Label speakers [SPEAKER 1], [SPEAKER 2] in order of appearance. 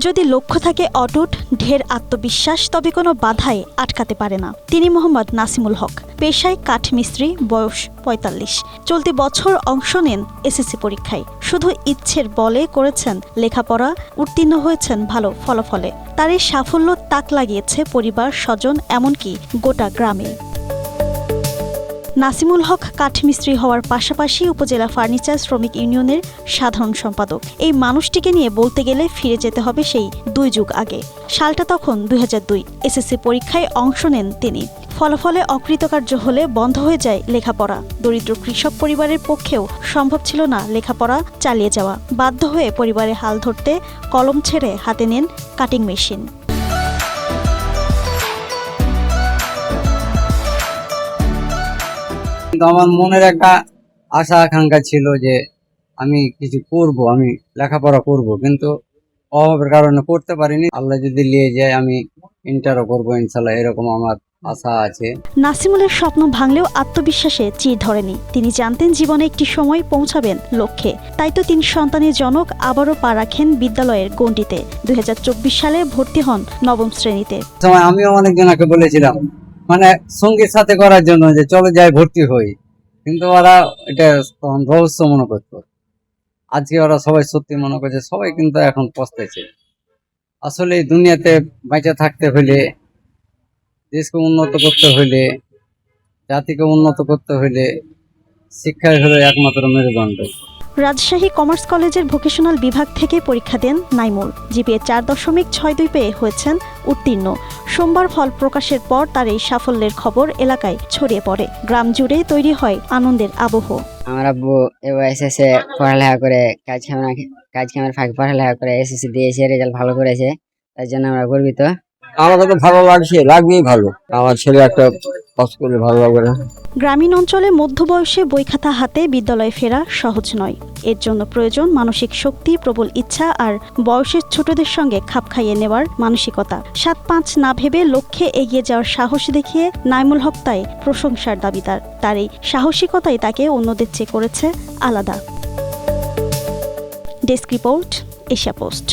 [SPEAKER 1] যদি লক্ষ্য থাকে অটুট, ঢের আত্মবিশ্বাস, তবে কোনো বাধাই আটকাতে পারে না। তিনি মোহাম্মদ নাসিমুল হক, পেশায় কাঠমিস্ত্রি, বয়স ৪৫। চলতি বছর অংশ নেন এসএসসি পরীক্ষায়। শুধু ইচ্ছের বলে করেছেন লেখাপড়া, উত্তীর্ণ হয়েছেন ভালো ফলাফলে। তার এই সাফল্য তাক লাগিয়েছে পরিবার, স্বজন, এমনকি গোটা গ্রামে। নাসিমুল হক কাঠমিস্ত্রি হওয়ার পাশাপাশি উপজেলা ফার্নিচার শ্রমিক ইউনিয়নের সাধারণ সম্পাদক। এই মানুষটিকে নিয়ে বলতে গেলে ফিরে যেতে হবে সেই ২ যুগ আগে। সালটা তখন ২০০২। এসএসসি পরীক্ষায় অংশ নেন তিনি। ফলাফলে অকৃতকার্য হলে বন্ধ হয়ে যায় লেখাপড়া। দরিদ্র কৃষক পরিবারের পক্ষেও সম্ভব ছিল না লেখাপড়া চালিয়ে যাওয়া। বাধ্য হয়ে পরিবারে হাল ধরতে কলম ছেড়ে হাতে নেন কাটিং মেশিন।
[SPEAKER 2] কিন্তু আমার মনের একটা আশা আকাঙ্ক্ষা ছিল যে আমি কিছু করব, আমি লেখাপড়া করব, কিন্তু অভাবের কারণে করতে পারিনি। আল্লাহ যদি নিয়ে যায় আমি ইন্টারও করবো ইনশাল্লাহ, এরকম আমার আশা আছে।
[SPEAKER 1] নাসিমুলের স্বপ্ন ভাঙলেও আত্মবিশ্বাসে চির ধরেনি। তিনি জানতেন জীবনে একটি সময় পৌঁছাবেন লক্ষ্যে। তাই তো তিনি সন্তানের জনক আবারও পা রাখেন বিদ্যালয়ের গণ্ডিতে। ২০২৪ সালে ভর্তি হন ৯ম শ্রেণীতে।
[SPEAKER 2] সময় আমিও অনেকজনকে বলেছিলাম মানে সঙ্গীর সাথে করার জন্য যে চলো যাই ভর্তি হই, কিন্তু ওরা এটা তখন রহস্য মনে করতো। আজকে ওরা সবাই সত্যি মনে করছে, সবাই কিন্তু এখন পস্তাইছে। আসলে এই দুনিয়াতে বেঁচে থাকতে হলে, দেশকে উন্নত করতে হলে, জাতিকে উন্নত করতে হলে শিক্ষাই হলো একমাত্র মেরুদণ্ড।
[SPEAKER 1] রাজশাহী কমার্স কলেজের ভোকেশনাল বিভাগ থেকে পরীক্ষা দেন নাইমুল। জিপিএ ৪.৬২ পেয়ে হয়েছেন উত্তীর্ণ। সোমবার ফল প্রকাশের পর তার এই সাফল্যের খবর এলাকায় ছড়িয়ে পড়ে। গ্রাম জুড়ে তৈরি হয় আনন্দের আবহ।
[SPEAKER 3] আমার আব্বু এবার এসএসসি পড়ালেখা করে কাজ কামের ফাঁকে পড়ালেখা করে এসএসসি দিয়েছে, রেজাল্ট ভালো করেছে, তার জন্য আমরা গর্বিত।
[SPEAKER 4] আমাকে তো ভালো লাগছে, লাগবেই ভালো। আমার ছেলে একটা পাস করলে ভালো লাগবে না?
[SPEAKER 1] গ্রামীণ অঞ্চলে মধ্যবয়সে বই খাতা হাতে বিদ্যালয়ে ফেরা সহজ নয়। এর জন্য প্রয়োজন মানসিক শক্তি, প্রবল ইচ্ছা আর বয়সের ছোটদের সঙ্গে খাপ খাইয়ে নেওয়ার মানসিকতা। ৭-৫ না ভেবে লক্ষ্যে এগিয়ে যাওয়ার সাহস দেখিয়ে নাইমুল হক তাই প্রশংসার দাবিদার। তার এই সাহসিকতাই তাকে অন্যদের চেয়ে করেছে আলাদা। Desk report, Asia post.